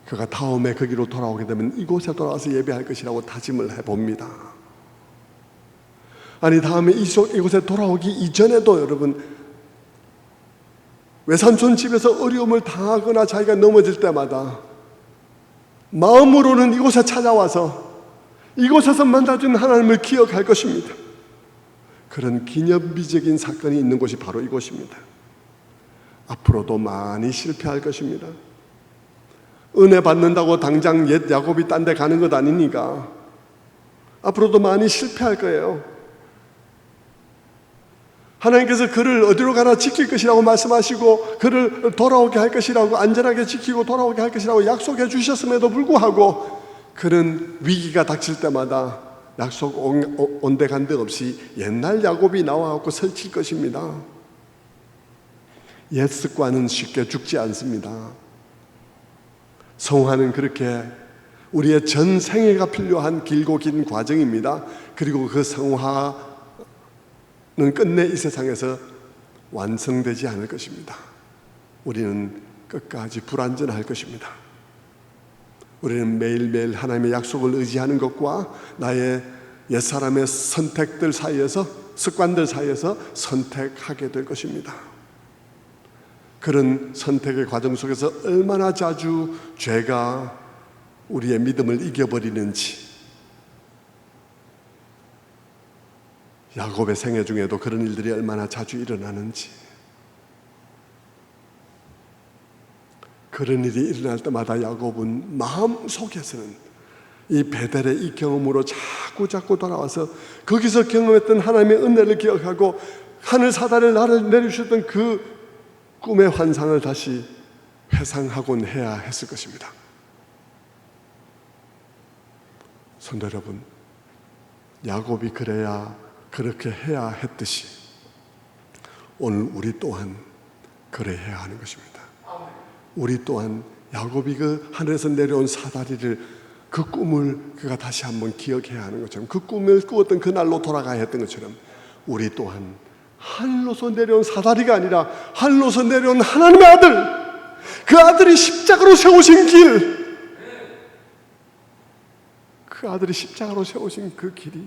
그가 다음에 거기로 돌아오게 되면 이곳에 돌아와서 예배할 것이라고 다짐을 해봅니다. 아니 다음에 이곳에 돌아오기 이전에도 여러분 외삼촌 집에서 어려움을 당하거나 자기가 넘어질 때마다 마음으로는 이곳에 찾아와서 이곳에서 만나준 하나님을 기억할 것입니다. 그런 기념비적인 사건이 있는 곳이 바로 이곳입니다. 앞으로도 많이 실패할 것입니다. 은혜 받는다고 당장 옛 야곱이 딴 데 가는 것 아니니까 앞으로도 많이 실패할 거예요. 하나님께서 그를 어디로 가나 지킬 것이라고 말씀하시고 그를 돌아오게 할 것이라고, 안전하게 지키고 돌아오게 할 것이라고 약속해 주셨음에도 불구하고 그는 위기가 닥칠 때마다 약속 온데간데 없이 옛날 야곱이 나와갖고 설칠 것입니다. 옛 습관은 쉽게 죽지 않습니다. 성화는 그렇게 우리의 전 생애가 필요한 길고 긴 과정입니다. 그리고 그 성화는 끝내 이 세상에서 완성되지 않을 것입니다. 우리는 끝까지 불완전할 것입니다. 우리는 매일매일 하나님의 약속을 의지하는 것과 나의 옛사람의 선택들 사이에서, 습관들 사이에서 선택하게 될 것입니다. 그런 선택의 과정 속에서 얼마나 자주 죄가 우리의 믿음을 이겨버리는지, 야곱의 생애 중에도 그런 일들이 얼마나 자주 일어나는지, 그런 일이 일어날 때마다 야곱은 마음속에서는 이 베델의 이 경험으로 자꾸 돌아와서 거기서 경험했던 하나님의 은혜를 기억하고 하늘 사단을 나를 내려주셨던 그 꿈의 환상을 다시 회상하곤 해야 했을 것입니다. 성도 여러분, 야곱이 그렇게 해야 했듯이 오늘 우리 또한 그래야 하는 것입니다. 우리 또한 야곱이 그 하늘에서 내려온 사다리를, 그 꿈을 그가 다시 한번 기억해야 하는 것처럼, 그 꿈을 꾸었던 그날로 돌아가야 했던 것처럼 우리 또한 하늘로서 내려온 사다리가 아니라 하늘로서 내려온 하나님의 아들, 그 아들이 십자가로 세우신 길, 그 아들이 십자가로 세우신 그 길이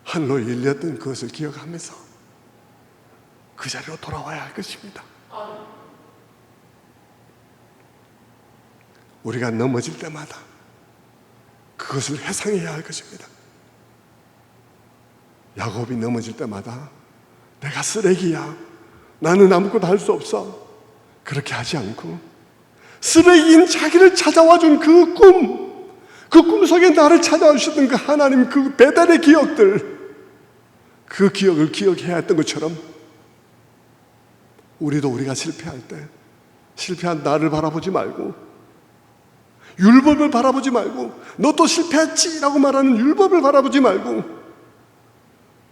하늘로 열렸던 그것을 기억하면서 그 자리로 돌아와야 할 것입니다. 우리가 넘어질 때마다 그것을 회상해야 할 것입니다. 야곱이 넘어질 때마다 내가 쓰레기야, 나는 아무것도 할 수 없어, 그렇게 하지 않고 쓰레기인 자기를 찾아와 준 그 꿈 속에 나를 찾아와 주셨던 그 하나님, 그 배달의 기억들, 그 기억을 기억해야 했던 것처럼 우리도 우리가 실패할 때 실패한 나를 바라보지 말고, 율법을 바라보지 말고, 너 또 실패했지 라고 말하는 율법을 바라보지 말고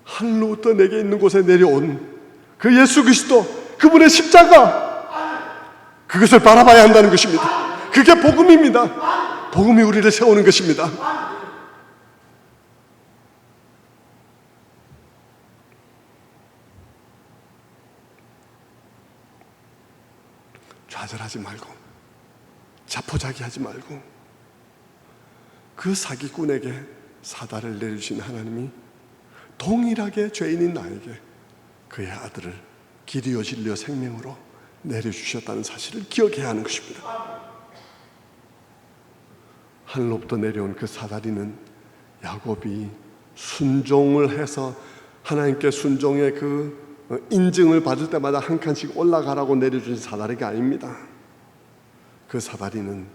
하늘로부터 내게 있는 곳에 내려온 그 예수 그리스도, 그분의 십자가, 그것을 바라봐야 한다는 것입니다. 그게 복음입니다. 복음이 우리를 세우는 것입니다. 좌절하지 말고, 자포자기하지 말고, 그 사기꾼에게 사다를 내주신 하나님이 동일하게 죄인인 나에게 그의 아들을 길이요 진리요 생명으로 내려주셨다는 사실을 기억해야 하는 것입니다. 하늘로부터 내려온 그 사다리는 야곱이 순종을 해서 하나님께 순종의 그 인증을 받을 때마다 한 칸씩 올라가라고 내려주신 사다리가 아닙니다. 그 사다리는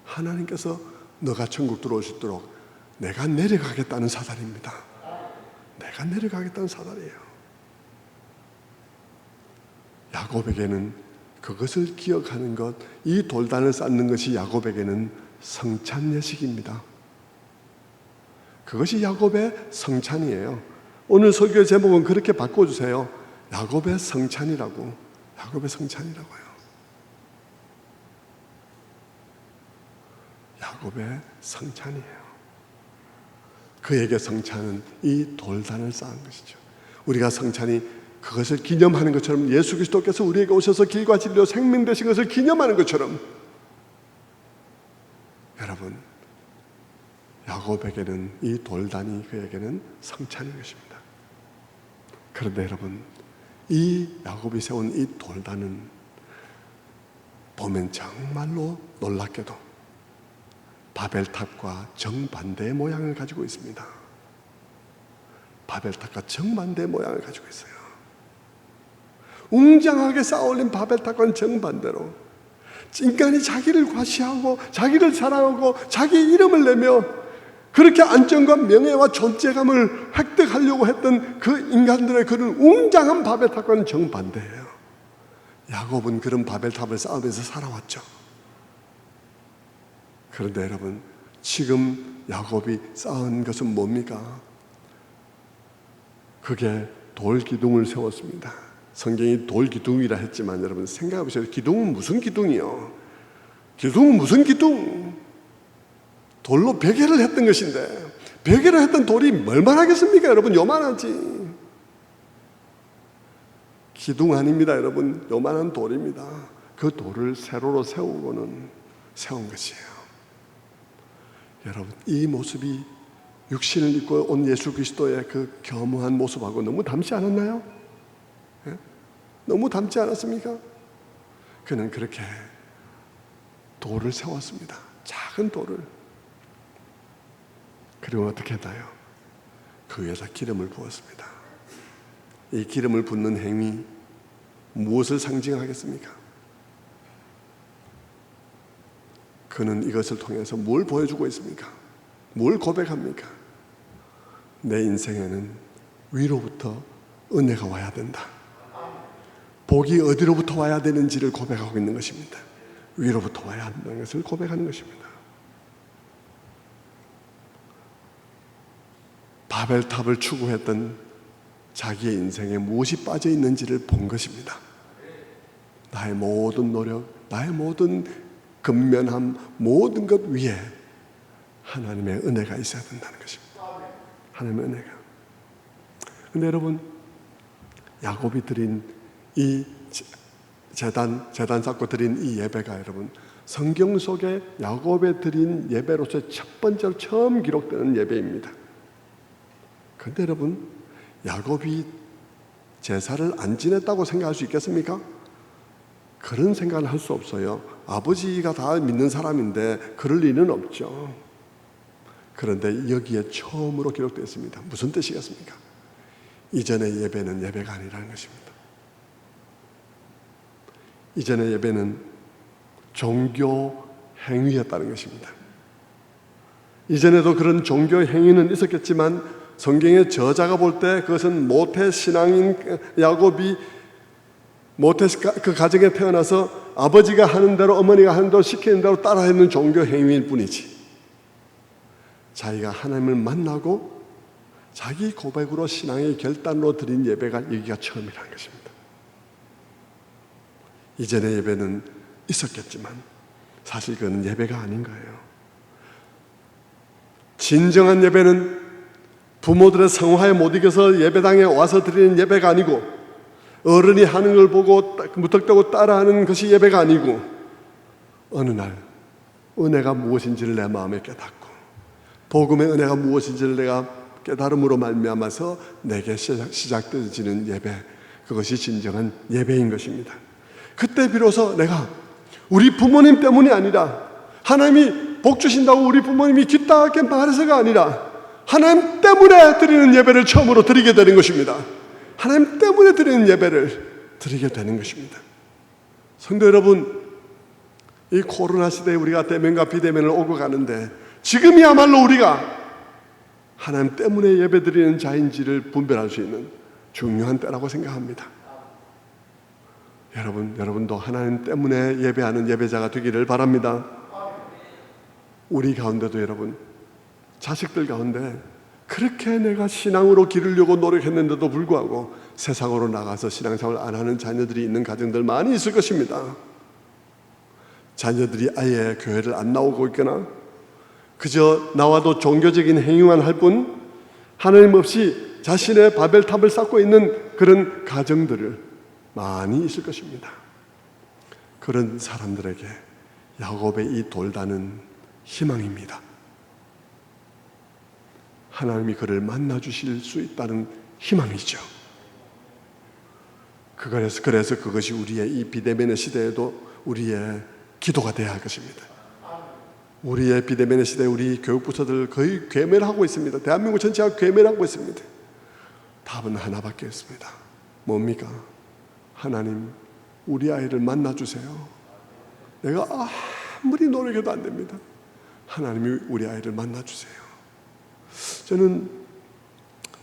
하나님께서 너가 천국 들어오시도록 내가 내려가겠다는 사다리입니다. 내가 내려가겠다는 사다리예요. 야곱에게는 그것을 기억하는 것, 이 돌단을 쌓는 것이 야곱에게는 성찬 예식입니다. 그것이 야곱의 성찬이에요. 오늘 설교의 제목은 그렇게 바꿔주세요. 야곱의 성찬이라고. 야곱의 성찬이라고요. 야곱의 성찬이에요. 그에게 성찬은 이 돌단을 쌓은 것이죠. 우리가 성찬이 그것을 기념하는 것처럼, 예수 그리스도께서 우리에게 오셔서 길과 진리로 생명 되신 것을 기념하는 것처럼, 여러분, 야곱에게는 이 돌단이 그에게는 성찬인 것입니다. 그런데 여러분, 이 야곱이 세운 이 돌단은 보면 정말로 놀랍게도 바벨탑과 정반대의 모양을 가지고 있습니다. 바벨탑과 정반대의 모양을 가지고 있어요. 웅장하게 쌓아올린 바벨탑과는 정반대로 인간이 자기를 과시하고 자기를 사랑하고 자기 이름을 내며 그렇게 안정과 명예와 존재감을 획득하려고 했던 그 인간들의 그런 웅장한 바벨탑과는 정반대예요. 야곱은 그런 바벨탑을 쌓으면서 살아왔죠. 그런데 여러분, 지금 야곱이 쌓은 것은 뭡니까? 그게 돌기둥을 세웠습니다. 성경이 돌기둥이라 했지만 여러분 생각해 보세요. 기둥은 무슨 기둥이요? 기둥은 무슨 기둥? 돌로 베개를 했던 것인데 베개를 했던 돌이 얼마나 하겠습니까? 여러분 요만하지. 기둥 아닙니다. 여러분 요만한 돌입니다. 그 돌을 세로로 세우고는 세운 것이에요. 여러분 이 모습이 육신을 입고 온 예수 그리스도의 그 겸허한 모습하고 너무 닮지 않았나요? 예? 너무 닮지 않았습니까? 그는 그렇게 돌을 세웠습니다. 작은 돌을. 그리고 어떻게 했나요? 그 위에다 기름을 부었습니다. 이 기름을 붓는 행위 무엇을 상징하겠습니까? 그는 이것을 통해서 뭘 보여주고 있습니까? 뭘 고백합니까? 내 인생에는 위로부터 은혜가 와야 된다. 복이 어디로부터 와야 되는지를 고백하고 있는 것입니다. 위로부터 와야 한다는 것을 고백하는 것입니다. 바벨탑을 추구했던 자기의 인생에 무엇이 빠져 있는지를 본 것입니다. 나의 모든 노력, 나의 모든 근면함, 모든 것 위에 하나님의 은혜가 있어야 된다는 것입니다. 하나님의 은혜가. 근데 여러분, 야곱이 드린 이 재단 쌓고 드린 이 예배가 여러분 성경 속에 야곱에 드린 예배로서 첫 번째로 처음 기록되는 예배입니다. 그런데 여러분, 야곱이 제사를 안 지냈다고 생각할 수 있겠습니까? 그런 생각을 할 수 없어요. 아버지가 다 믿는 사람인데 그럴 리는 없죠. 그런데 여기에 처음으로 기록되어 있습니다. 무슨 뜻이겠습니까? 이전의 예배는 예배가 아니라는 것입니다. 이전의 예배는 종교 행위였다는 것입니다. 이전에도 그런 종교 행위는 있었겠지만 성경의 저자가 볼 때 그것은 모태 신앙인 야곱이 모태 그 가정에 태어나서 아버지가 하는 대로 어머니가 하는 대로 시키는 대로 따라하는 종교 행위일 뿐이지, 자기가 하나님을 만나고 자기 고백으로 신앙의 결단으로 드린 예배가 여기가 처음이라는 것입니다. 이전의 예배는 있었겠지만 사실 그건 예배가 아닌 거예요. 진정한 예배는 부모들의 성화에 못 이겨서 예배당에 와서 드리는 예배가 아니고, 어른이 하는 걸 보고 무턱대고 따라하는 것이 예배가 아니고, 어느 날 은혜가 무엇인지를 내 마음에 깨닫고 복음의 은혜가 무엇인지를 내가 깨달음으로 말미암아서 내게 시작되어지는 예배, 그것이 진정한 예배인 것입니다. 그때 비로소 내가 우리 부모님 때문이 아니라, 하나님이 복 주신다고 우리 부모님이 기따하게 말해서가 아니라 하나님 때문에 드리는 예배를 처음으로 드리게 되는 것입니다. 하나님 때문에 드리는 예배를 드리게 되는 것입니다. 성도 여러분, 이 코로나 시대에 우리가 대면과 비대면을 오고 가는데 지금이야말로 우리가 하나님 때문에 예배 드리는 자인지를 분별할 수 있는 중요한 때라고 생각합니다. 여러분도 하나님 때문에 예배하는 예배자가 되기를 바랍니다. 우리 가운데도 여러분, 자식들 가운데 그렇게 내가 신앙으로 기르려고 노력했는데도 불구하고 세상으로 나가서 신앙생활 안 하는 자녀들이 있는 가정들 많이 있을 것입니다. 자녀들이 아예 교회를 안 나오고 있거나 그저 나와도 종교적인 행위만 할 뿐 하나님 없이 자신의 바벨탑을 쌓고 있는 그런 가정들을 많이 있을 것입니다. 그런 사람들에게 야곱의 이 돌단은 희망입니다. 하나님이 그를 만나 주실 수 있다는 희망이죠. 그래서 그것이 우리의 이 비대면의 시대에도 우리의 기도가 되어야 할 것입니다. 우리의 비대면의 시대에 우리 교육부서들 거의 괴멸하고 있습니다. 대한민국 전체가 괴멸하고 있습니다. 답은 하나밖에 없습니다. 뭡니까? 하나님, 우리 아이를 만나주세요. 내가 아무리 노력해도 안 됩니다. 하나님이 우리 아이를 만나주세요. 저는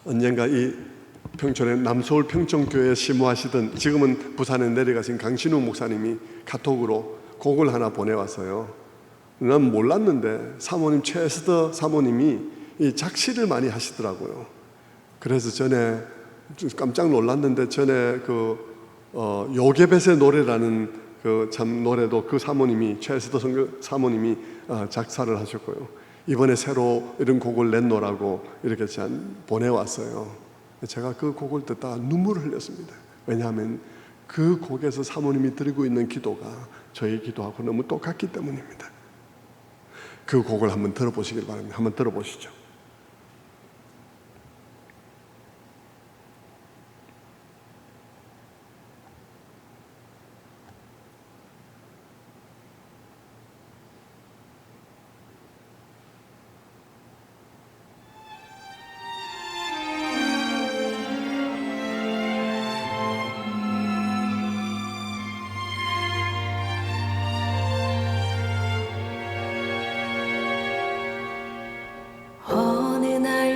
언젠가 이 평촌의 남서울 평촌교회에 심호하시던, 지금은 부산에 내려가신 강신우 목사님이 카톡으로 곡을 하나 보내왔어요. 난 몰랐는데 사모님 최에스더 사모님이 이 작시를 많이 하시더라고요. 그래서 전에 깜짝 놀랐는데, 전에 요괴벳의 노래라는 참 노래도 그 사모님이, 최에스더 사모님이 작사를 하셨고요. 이번에 새로 이런 곡을 냈노라고 이렇게 보내왔어요. 제가 그 곡을 듣다가 눈물을 흘렸습니다. 왜냐하면 그 곡에서 사모님이 드리고 있는 기도가 저희 기도하고 너무 똑같기 때문입니다. 그 곡을 한번 들어보시길 바랍니다. 한번 들어보시죠.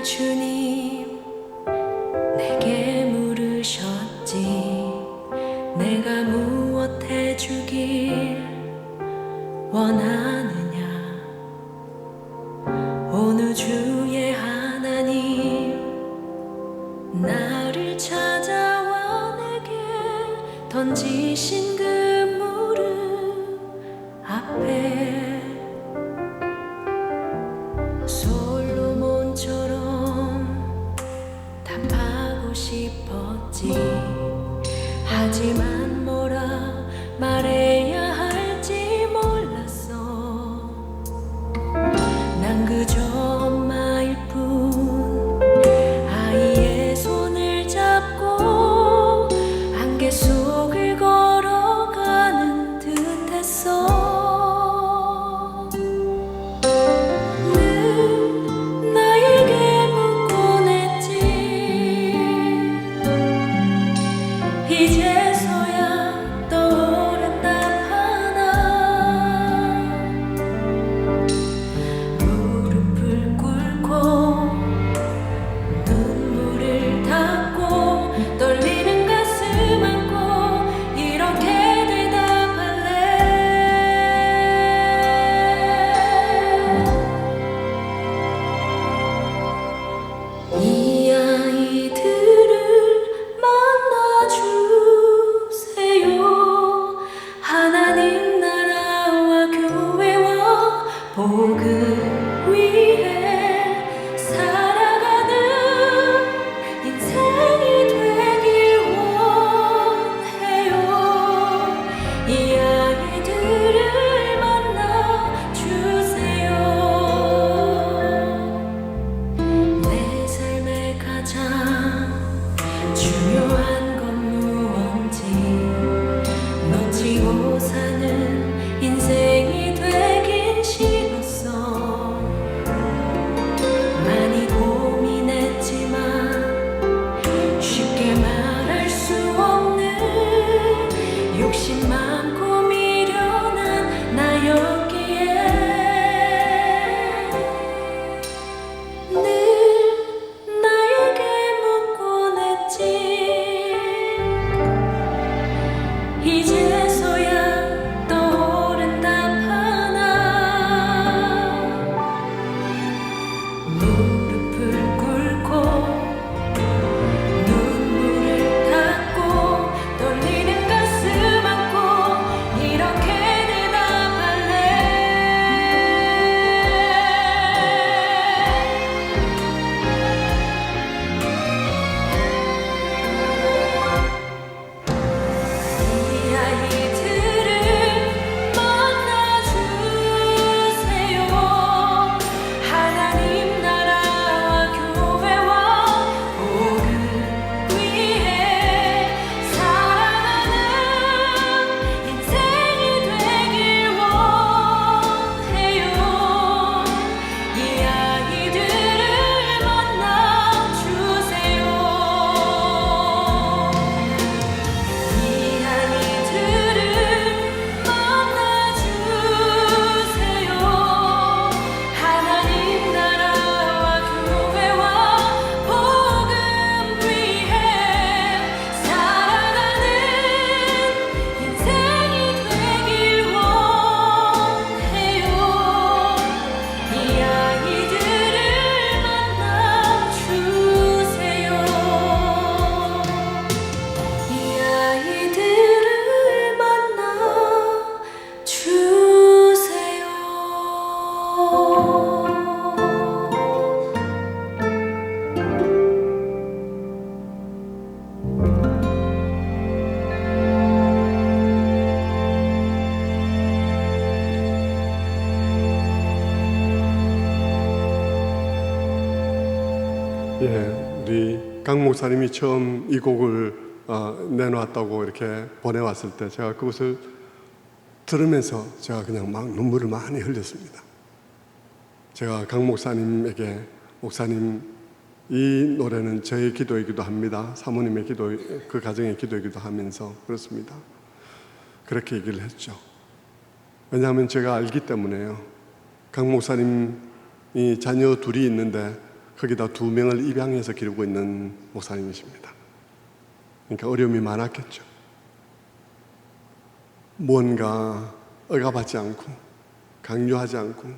주님 내게 물으셨지 내가 무엇 해주길 원하느냐 어느 주의 하나님 나를 찾아와 내게 던지신 그 무릎 앞에 싶었지 하지만 뭐라 말해야 할지 몰랐어 난 그저 엄마일 뿐 아이의 손을 잡고 안개 속을 걸어가는 듯했어 이제서야 떠오른 답 하나 무릎을 꿇고 눈물을 닦고 떨리는 가슴 안고 이렇게 대답할래 이 아이들을 하나님 나라와 교회와 복음 위해 살아가는 인생이 되길 원해요 이 아이들을 만나주세요 내 삶의 가장 중요한 건 무언지 놓치고 사는 인생이 되긴 싫었어 많이 고민했지만 쉽게 말할 수 없는 욕심 많고 미련한 나였기에 늘 나에게 묻곤 했지 이제서야 떠오른 답 하나 무릎을 꿇고 눈물을 닦고 떨리는 가슴 안고 이렇게 대답할래 이 아이 강 목사님이 처음 이 곡을 내놓았다고 이렇게 보내왔을 때 제가 그것을 들으면서 제가 그냥 막 눈물을 많이 흘렸습니다. 제가 강 목사님에게 목사님 이 노래는 저의 기도이기도 합니다. 사모님의 기도, 그 가정의 기도이기도 하면서 그렇습니다. 그렇게 얘기를 했죠. 왜냐하면 제가 알기 때문에요. 강 목사님이 자녀 둘이 있는데 거기다 2명을 입양해서 기르고 있는 목사님이십니다. 그러니까 어려움이 많았겠죠. 뭔가 억압하지 않고 강요하지 않고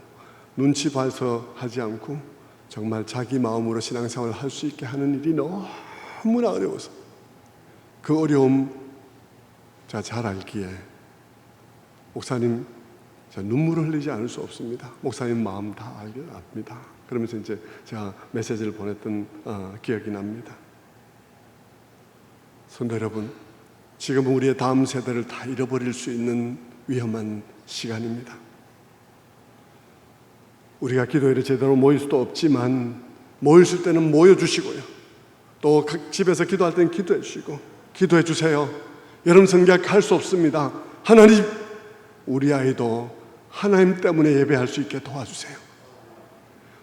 눈치 봐서 하지 않고 정말 자기 마음으로 신앙생활을 할 수 있게 하는 일이 너무나 어려워서 그 어려움 제가 잘 알기에 목사님 제가 눈물을 흘리지 않을 수 없습니다. 목사님 마음 다 압니다. 그러면서 이제 제가 메시지를 보냈던 기억이 납니다. 성도 여러분, 지금은 우리의 다음 세대를 다 잃어버릴 수 있는 위험한 시간입니다. 우리가 기도회를 제대로 모일 수도 없지만 모였을 때는 모여주시고요. 또 집에서 기도할 때는 기도해 주시고 기도해 주세요. 여러분 성격할 수 없습니다. 하나님, 우리 아이도 하나님 때문에 예배할 수 있게 도와주세요.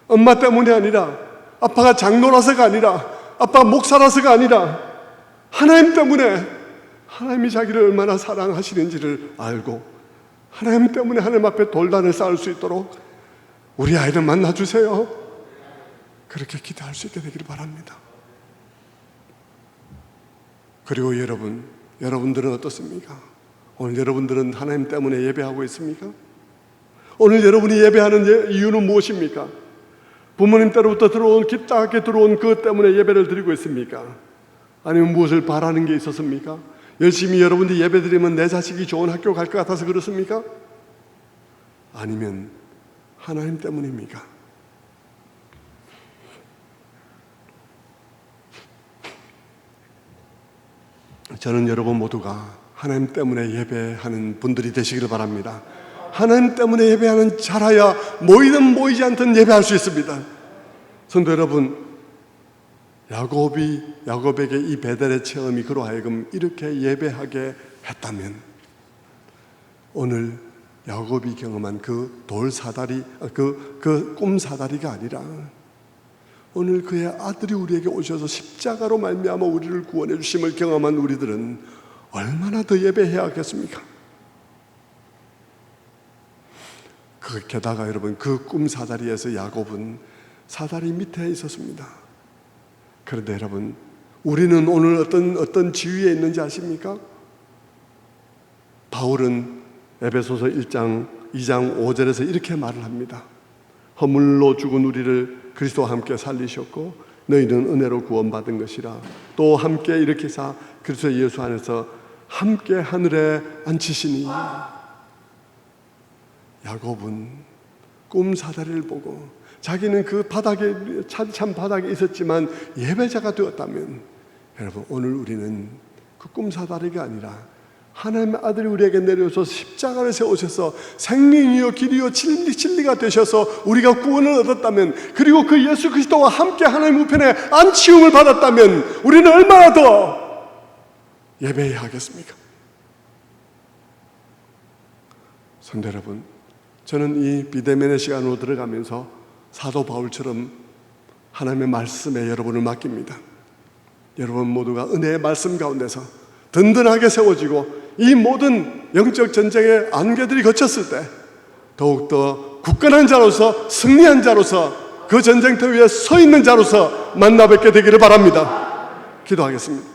엄마 때문이 아니라, 아빠가 장로라서가 아니라, 아빠가 목사라서가 아니라 하나님 때문에, 하나님이 자기를 얼마나 사랑하시는지를 알고 하나님 때문에 하나님 앞에 돌단을 쌓을 수 있도록 우리 아이를 만나주세요. 그렇게 기도할 수 있게 되기를 바랍니다. 그리고 여러분들은 어떻습니까? 오늘 여러분들은 하나님 때문에 예배하고 있습니까? 오늘 여러분이 예배하는 이유는 무엇입니까? 부모님 때로부터 깊게 들어온 그것 때문에 예배를 드리고 있습니까? 아니면 무엇을 바라는 게 있었습니까? 열심히 여러분들이 예배 드리면 내 자식이 좋은 학교 갈 것 같아서 그렇습니까? 아니면 하나님 때문입니까? 저는 여러분 모두가 하나님 때문에 예배하는 분들이 되시기를 바랍니다. 하나님 때문에 예배하는 자라야 모이든 모이지 않든 예배할 수 있습니다. 성도 여러분, 야곱에게 이 베델의 체험이 그로 하여금 이렇게 예배하게 했다면 오늘 야곱이 경험한 그 돌사다리, 그 꿈사다리가 아니라 오늘 그의 아들이 우리에게 오셔서 십자가로 말미암아 우리를 구원해 주심을 경험한 우리들은 얼마나 더 예배해야 하겠습니까? 게다가 여러분, 그 꿈사다리에서 야곱은 사다리 밑에 있었습니다. 그런데 여러분, 우리는 오늘 어떤 지위에 있는지 아십니까? 바울은 에베소서 1장 2장 5절에서 이렇게 말을 합니다. 허물로 죽은 우리를 그리스도와 함께 살리셨고 너희는 은혜로 구원받은 것이라. 또 함께 일으키사 그리스도 예수 안에서 함께 하늘에 앉히시니. 야곱은 꿈사다리를 보고 자기는 그 바닥에, 찬 바닥에 있었지만 예배자가 되었다면, 여러분, 오늘 우리는 그 꿈사다리가 아니라 하나님의 아들이 우리에게 내려오셔서 십자가를 세우셔서 생명이요 길이요 진리가 되셔서 우리가 구원을 얻었다면, 그리고 그 예수 그리스도와 함께 하나님 우편에 안치움을 받았다면 우리는 얼마나 더 예배해야 하겠습니까? 성도 여러분, 저는 이 비대면의 시간으로 들어가면서 사도 바울처럼 하나님의 말씀에 여러분을 맡깁니다. 여러분 모두가 은혜의 말씀 가운데서 든든하게 세워지고 이 모든 영적 전쟁의 안개들이 거쳤을 때 더욱더 굳건한 자로서, 승리한 자로서, 그 전쟁터 위에 서 있는 자로서 만나 뵙게 되기를 바랍니다. 기도하겠습니다.